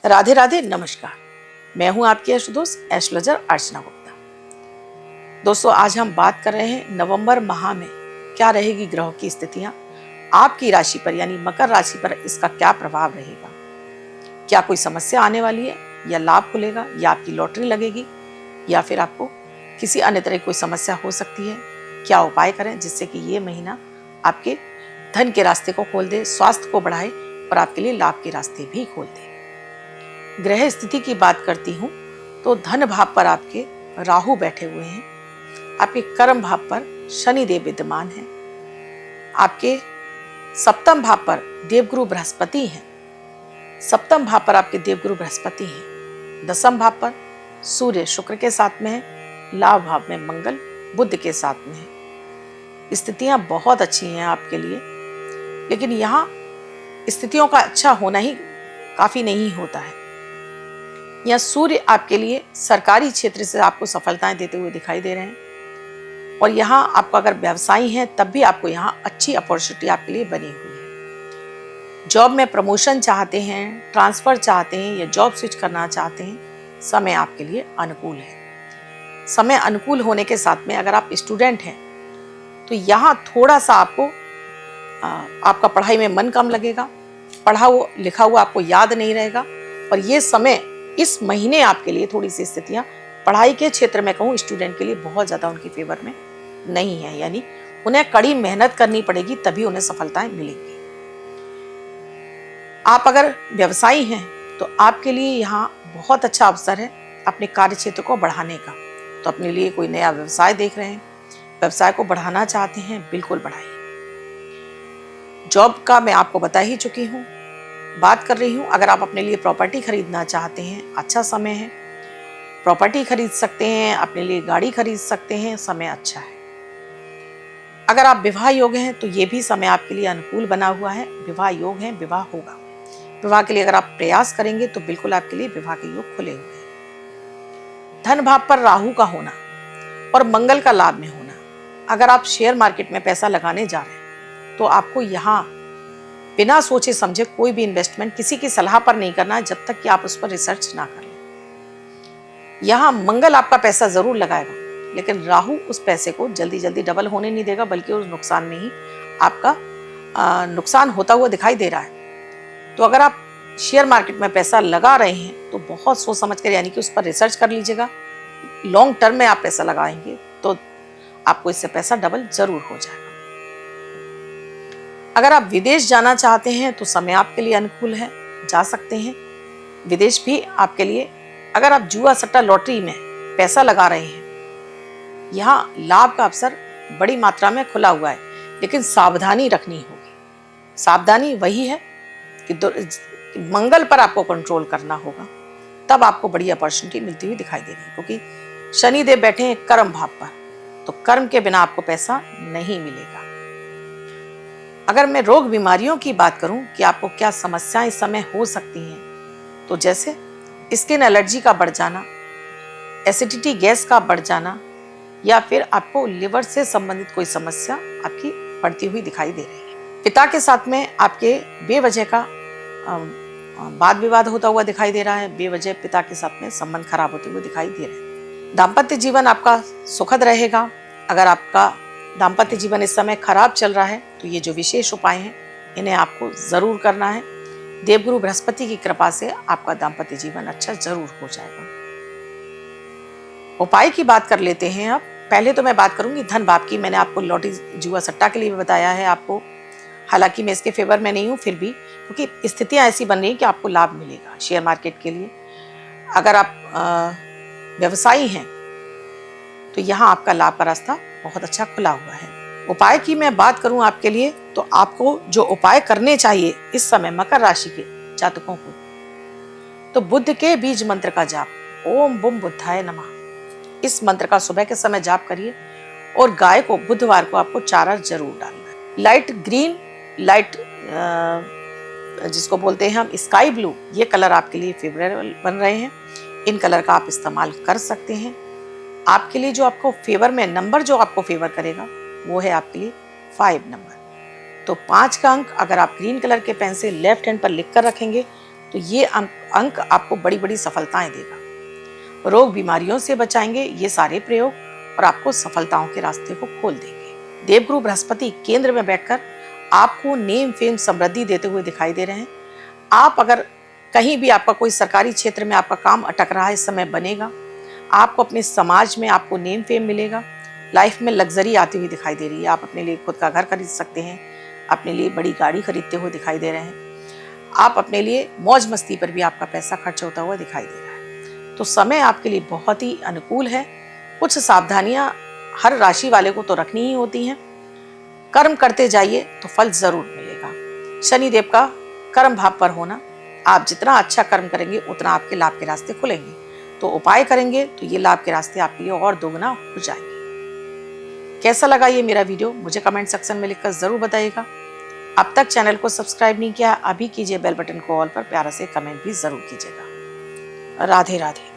राधे राधे, नमस्कार। मैं हूं आपकी दोस्त एस्ट्रोलॉजर अर्चना गुप्ता। दोस्तों, आज हम बात कर रहे हैं नवंबर माह में क्या रहेगी ग्रहों की स्थितियां, आपकी राशि पर यानी मकर राशि पर इसका क्या प्रभाव रहेगा। क्या कोई समस्या आने वाली है, या लाभ खुलेगा, या आपकी लॉटरी लगेगी, या फिर आपको किसी अन्य तरह की कोई समस्या हो सकती है। क्या उपाय करें जिससे कि ये महीना आपके धन के रास्ते को खोल दे, स्वास्थ्य को बढ़ाए और आपके लिए लाभ के रास्ते भी खोल दे। ग्रह स्थिति की बात करती हूँ तो धन भाव पर आपके राहु बैठे हुए हैं, आपके कर्म भाव पर शनि देव विद्यमान हैं, आपके सप्तम भाव पर देवगुरु बृहस्पति हैं, सप्तम भाव पर आपके देवगुरु बृहस्पति हैं, दसम भाव पर सूर्य शुक्र के साथ में है, लाभ भाव में मंगल बुध के साथ में है। स्थितियां बहुत अच्छी हैं आपके लिए, लेकिन यहाँ स्थितियों का अच्छा होना ही काफी नहीं होता है। यहाँ सूर्य आपके लिए सरकारी क्षेत्र से आपको सफलताएं देते हुए दिखाई दे रहे हैं, और यहाँ आपका अगर व्यवसायी है तब भी आपको यहाँ अच्छी अपॉर्चुनिटी आपके लिए बनी हुई है। जॉब में प्रमोशन चाहते हैं, ट्रांसफर चाहते हैं, या जॉब स्विच करना चाहते हैं, समय आपके लिए अनुकूल है। समय अनुकूल होने के साथ में अगर आप स्टूडेंट हैं तो यहाँ थोड़ा सा आपको आपका पढ़ाई में मन कम लगेगा, पढ़ा हुआ लिखा हुआ आपको याद नहीं रहेगा, और ये समय इस महीने आपके लिए थोड़ी सी स्थितियां पढ़ाई के क्षेत्र में कहूँ स्टूडेंट के लिए बहुत ज़्यादा उनकी फेवर में नहीं है, यानी उन्हें कड़ी मेहनत करनी पड़ेगी तभी उन्हें सफलताएं मिलेंगी। आप अगर व्यवसायी हैं तो आपके लिए यहाँ बहुत अच्छा अवसर है अपने कार्य क्षेत्र को बढ़ाने का। तो अपने लिए कोई नया व्यवसाय देख रहे हैं, व्यवसाय को बढ़ाना चाहते हैं, बिल्कुल बढ़ाइए। जॉब का मैं आपको बता ही चुकी हूँ, बात कर रही हूँ अगर आप अपने लिए प्रॉपर्टी खरीदना चाहते हैं, अच्छा समय है, प्रॉपर्टी खरीद सकते हैं, अपने लिए गाड़ी खरीद सकते हैं, समय अच्छा है। अगर आप विवाह योग हैं तो ये भी समय आपके लिए अनुकूल बना हुआ है, विवाह योग है, विवाह होगा। विवाह के लिए अगर आप प्रयास करेंगे तो बिल्कुल आपके लिए विवाह के योग खुले हुए हैं। धन भाव पर राहु का होना और मंगल का लाभ में होना, अगर आप शेयर मार्केट में पैसा लगाने जा रहे हैं तो आपको यहाँ बिना सोचे समझे कोई भी इन्वेस्टमेंट किसी की सलाह पर नहीं करना है जब तक कि आप उस पर रिसर्च ना कर लें। यहाँ मंगल आपका पैसा जरूर लगाएगा, लेकिन राहु उस पैसे को जल्दी जल्दी डबल होने नहीं देगा, बल्कि उस नुकसान में ही आपका नुकसान होता हुआ दिखाई दे रहा है। तो अगर आप शेयर मार्केट में पैसा लगा रहे हैं तो बहुत सोच समझ कर, यानी कि उस पर रिसर्च कर लीजिएगा। लॉन्ग टर्म में आप पैसा लगाएंगे तो आपको इससे पैसा डबल जरूर हो जाएगा। अगर आप विदेश जाना चाहते हैं तो समय आपके लिए अनुकूल है, जा सकते हैं विदेश भी आपके लिए। अगर आप जुआ सट्टा लॉटरी में पैसा लगा रहे हैं, यहाँ लाभ का अवसर बड़ी मात्रा में खुला हुआ है, लेकिन सावधानी रखनी होगी। सावधानी वही है कि मंगल पर आपको कंट्रोल करना होगा, तब आपको बड़ी अपॉर्चुनिटी मिलती हुई दिखाई दे रही है। क्योंकि शनिदेव बैठे हैं कर्म भाव पर, तो कर्म के बिना आपको पैसा नहीं मिलेगा। अगर मैं रोग बीमारियों की बात करूं कि आपको क्या समस्याएं इस समय हो सकती हैं, तो जैसे स्किन एलर्जी का बढ़ जाना, एसिडिटी गैस का बढ़ जाना, या फिर आपको लिवर से संबंधित कोई समस्या आपकी बढ़ती हुई दिखाई दे रही है। पिता के साथ में आपके बेवजह का वाद विवाद होता हुआ दिखाई दे रहा है, बेवजह पिता के साथ में संबंध खराब होते हुए दिखाई दे रहे हैं। दाम्पत्य जीवन आपका सुखद रहेगा। अगर आपका दाम्पत्य जीवन इस समय खराब चल रहा है तो ये जो विशेष उपाय हैं इन्हें आपको जरूर करना है। देवगुरु बृहस्पति की कृपा से आपका दाम्पत्य जीवन अच्छा जरूर हो जाएगा। उपाय की बात कर लेते हैं। अब पहले तो मैं बात करूंगी धन भाव की। मैंने आपको लॉटरी जुआ सट्टा के लिए भी बताया है आपको, हालांकि मैं इसके फेवर में नहीं हूँ, फिर भी क्योंकि स्थितियां ऐसी बन रही हैं कि आपको लाभ मिलेगा शेयर मार्केट के लिए। अगर आप व्यवसायी हैं तो यहाँ आपका लाभ का रास्ता बहुत अच्छा खुला हुआ है। उपाय की मैं बात करूं आपके लिए तो आपको जो उपाय करने चाहिए इस समय मकर राशि के जातकों को, तो बुध के बीज मंत्र का जाप, ओम बुम बुद्धाय नमः, इस मंत्र का सुबह के समय जाप करिए। और गाय को बुधवार को आपको चारा जरूर डालना है। लाइट ग्रीन, लाइट जिसको बोलते हैं हम स्काई ब्लू, ये कलर आपके लिए फेवरेबल बन रहे हैं। इन कलर का आप इस्तेमाल कर सकते हैं। आपके लिए जो आपको फेवर में नंबर जो आपको फेवर करेगा वो है आपके लिए 5 नंबर। तो 5 का अंक अगर आप ग्रीन कलर के पेन से लेफ्ट हैंड पर लिख कर रखेंगे तो ये अंक आपको बड़ी बड़ी सफलताएं देगा। रोग बीमारियों से बचाएंगे ये सारे प्रयोग और आपको सफलताओं के रास्ते को खोल देंगे। देवगुरु बृहस्पति केंद्र में बैठकर आपको नेम फेम समृद्धि देते हुए दिखाई दे रहे हैं। आप अगर कहीं भी आपका कोई सरकारी क्षेत्र में आपका काम अटक रहा है, इस समय बनेगा। आपको अपने समाज में आपको नेम फेम मिलेगा। लाइफ में लग्जरी आती हुई दिखाई दे रही है। आप अपने लिए खुद का घर खरीद सकते हैं, अपने लिए बड़ी गाड़ी खरीदते हुए दिखाई दे रहे हैं। आप अपने लिए मौज मस्ती पर भी आपका पैसा खर्च होता हुआ दिखाई दे रहा है। तो समय आपके लिए बहुत ही अनुकूल है। कुछ सावधानियां हर राशि वाले को तो रखनी ही होती हैं। कर्म करते जाइए तो फल जरूर मिलेगा। शनिदेव का कर्म भाव पर होना, आप जितना अच्छा कर्म करेंगे उतना आपके लाभ के रास्ते खुलेंगे। तो उपाय करेंगे तो ये लाभ के रास्ते आपके लिए और दोगुना हो जाएंगे। कैसा लगा ये मेरा वीडियो मुझे कमेंट सेक्शन में लिखकर जरूर बताइएगा। अब तक चैनल को सब्सक्राइब नहीं किया, अभी कीजिए। बेल बटन को ऑल पर प्यारा से कमेंट भी जरूर कीजिएगा। राधे राधे।